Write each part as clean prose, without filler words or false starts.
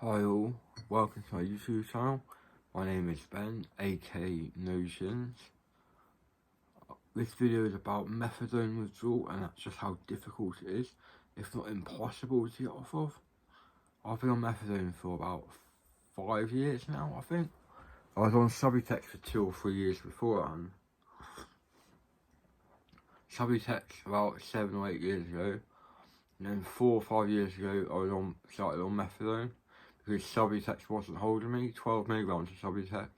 Hi all, welcome to my YouTube channel. My name is Ben, aka Notions. This video is about methadone withdrawal, and that's just how difficult it is, if not impossible, to get off of. I've been on methadone for about 5 years now, I think. I was on Subutex for 2 or 3 years beforehand. Subutex about 7 or 8 years ago, and then 4 or 5 years ago I started on methadone. Because Subutex wasn't holding me, 12 milligrams of Subutex,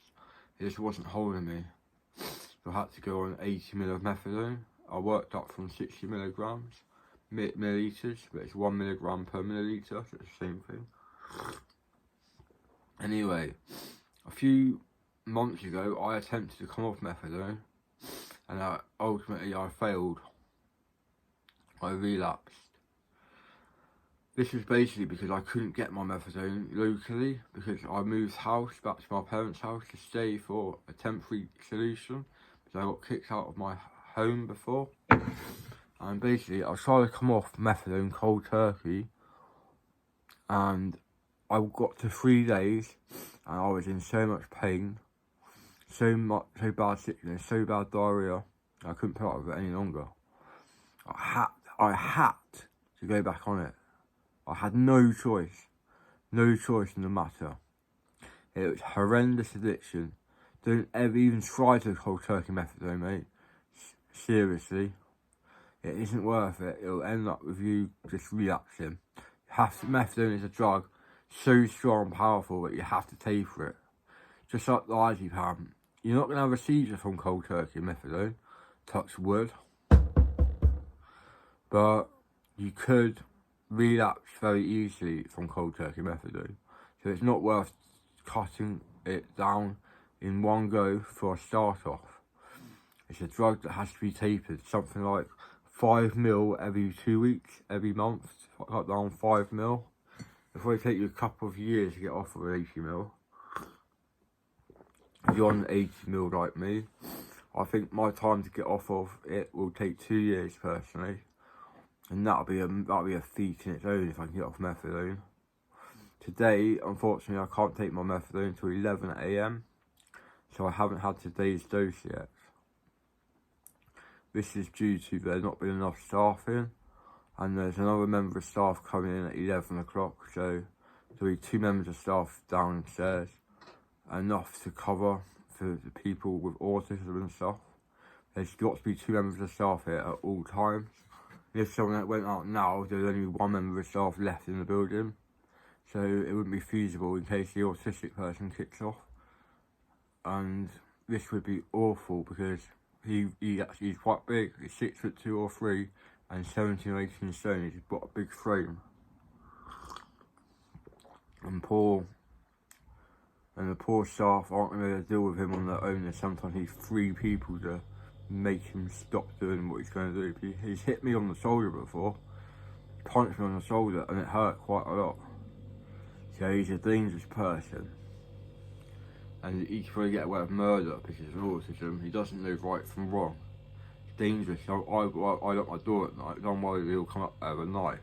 it just wasn't holding me. So I had to go on 80 ml of methadone. I worked up from 60 milligrams, millilitres, but it's 1 milligram per milliliter, so it's the same thing. Anyway, a few months ago, I attempted to come off methadone, and ultimately I failed. I relapsed. This was basically because I couldn't get my methadone locally, because I moved house back to my parents' house to stay for a temporary solution, because I got kicked out of my home before. And basically I was trying to come off methadone cold turkey, and I got to 3 days and I was in so much pain, so bad sickness, so bad diarrhea, I couldn't put up with it any longer. I had to go back on it. I had no choice in the matter. It was horrendous addiction. Don't ever even try to cold turkey methadone, mate. Seriously, it isn't worth it. It'll end up with you just relapsing. Methadone is a drug so strong and powerful that you have to taper it. Just like the diazepam. You're not going to have a seizure from cold turkey methadone, touch wood. But you could relapse very easily from cold turkey methadone, so it's not worth cutting it down in one go for a start off. It's a drug that has to be tapered, something like 5 ml every 2 weeks, every month. Cut down 5 ml. It'll probably take you a couple of years to get off of 80 ml. If you're on 80 ml like me, I think my time to get off of it will take 2 years personally. And that'll be a feat in its own if I can get off methadone. Today, unfortunately, I can't take my methadone until 11 AM, so I haven't had today's dose yet. This is due to there not being enough staff in, and there's another member of staff coming in at 11 o'clock, so there'll be 2 members of staff downstairs, enough to cover for the people with autism and stuff. There's got to be 2 members of staff here at all times. If someone went out now, there's only 1 member of staff left in the building, so it wouldn't be feasible in case the autistic person kicks off. And this would be awful because he's quite big. He's 6'2" or 3" and 17 or 18 stone. He's got a big frame. And the poor staff aren't going to deal with him on their own. And sometimes he's 3 people to make him stop doing what he's going to do. He's hit me on the shoulder before, punched me on the shoulder, and it hurt quite a lot. So he's a dangerous person, and he could probably get away with murder because of autism. He doesn't know right from wrong. It's dangerous. I lock my door at night. Don't worry, he'll come up there with a knife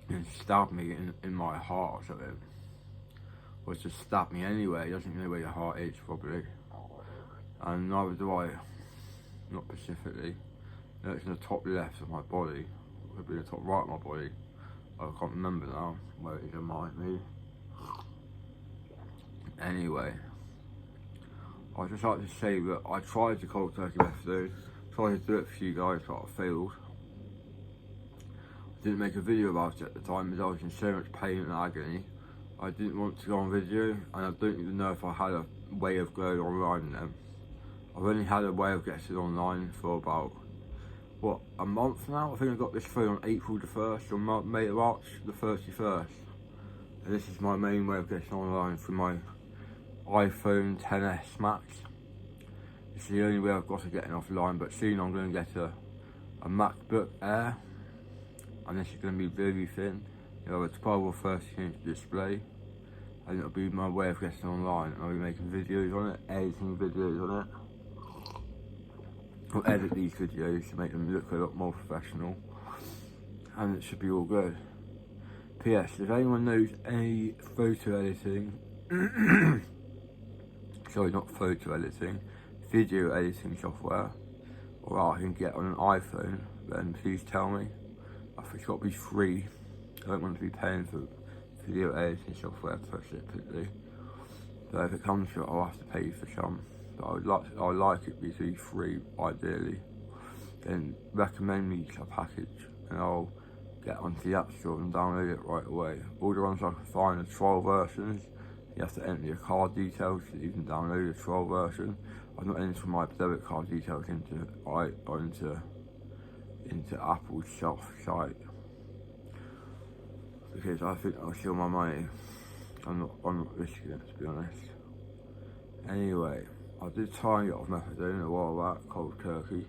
and stab me in my heart or something, or just stab me anywhere. He doesn't know where your heart is probably. And neither do I, not specifically. No, it's in the top left of my body. It could be the top right of my body. I can't remember now where it is in me. Anyway, I'd just like to say that I tried to cold turkey methadone, tried to do it for you guys, but I failed. I didn't make a video about it at the time because I was in so much pain and agony. I didn't want to go on video, and I don't even know if I had a way of going online then. I've only had a way of getting online for about, a month now? I think I got this phone on April the 1st or March the 31st. And this is my main way of getting online through my iPhone XS Max. It's the only way I've got to getting offline, but soon I'm going to get a MacBook Air. And this is going to be very thin. It'll have a 12 or 13 inch display. And it'll be my way of getting online. And I'll be making videos on it, editing videos on it. I'll edit these videos to make them look a lot more professional, and it should be all good. P.S. If anyone knows any photo editing, sorry, not photo editing, video editing software, or I can get on an iPhone, then please tell me. It's got to be free. I don't want to be paying for video editing software specifically. So if it comes to it, I'll have to pay for some. But I would like it to be free, ideally. Then recommend me a package, and I'll get onto the App Store and download it right away. All the ones I can find are trial versions. You have to enter your card details so you can download the trial version. I'm not entering my debit card details into Apple's shop site because I think I'll steal my money. I'm not risking it, to be honest. Anyway, I did try and get off methadone a while back, cold turkey,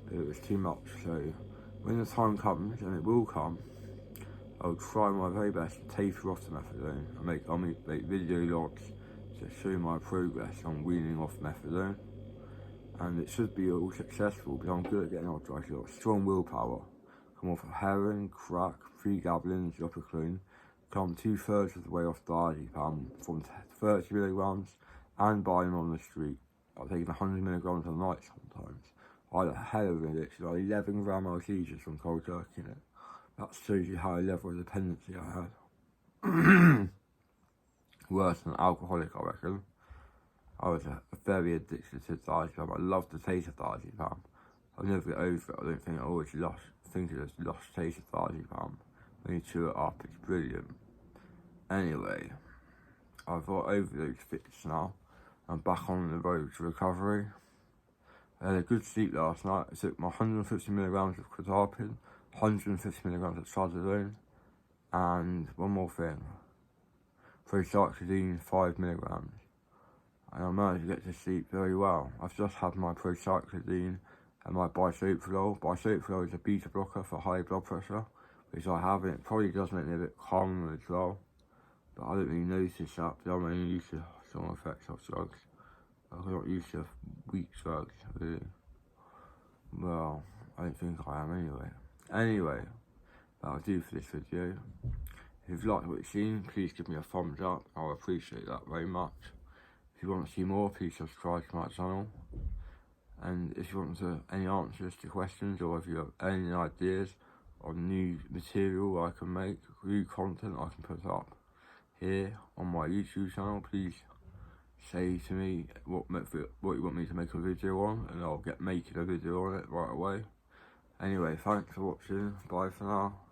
but it was too much. So when the time comes, and it will come, I'll try my very best to taper off the methadone. I'll make video logs to show my progress on weaning off methadone. And it should be all successful because I'm good at getting off drugs. I've got strong willpower. Come off of heroin, crack, 3 gablins, Zopiclone. Come 2/3 of the way off diazepam from 30 milligrams and buy them on the street. I've taken 100 milligrams a night sometimes. I had a hell of an addiction. I had 11 gram seizures from cold turkey in it. That shows you how level of dependency I had. Worse than an alcoholic, I reckon. I was very addicted to diazepam. I loved the taste of diazepam. I'll never get over it. I don't think I always think it's lost taste of diazepam. When you chew it up, it's brilliant. Anyway, I've got overdose fixed now. I'm back on the road to recovery. I had a good sleep last night. I took my 150 milligrams of quetiapine, 150 milligrams of trazodone, and one more thing, procyclidine 5 milligrams. And I managed to get to sleep very well. I've just had my procyclidine and my bisoprolol. Bisoprolol is a beta blocker for high blood pressure, which I have, and it probably does make me a bit calmer as well. But I don't really notice that because I'm only used to some effects of drugs. I'm not used to weak drugs, really. Well, I don't think I am anyway. That'll do for this video. If you've liked what you've seen, please give me a thumbs up. I'll appreciate that very much. If you want to see more, please subscribe to my channel. And if you want any answers to questions, or if you have any ideas on new material I can make, new content I can put up here on my YouTube channel, please say to me what you want me to make a video on, and I'll get making a video on it right away. Anyway, thanks for watching. Bye for now.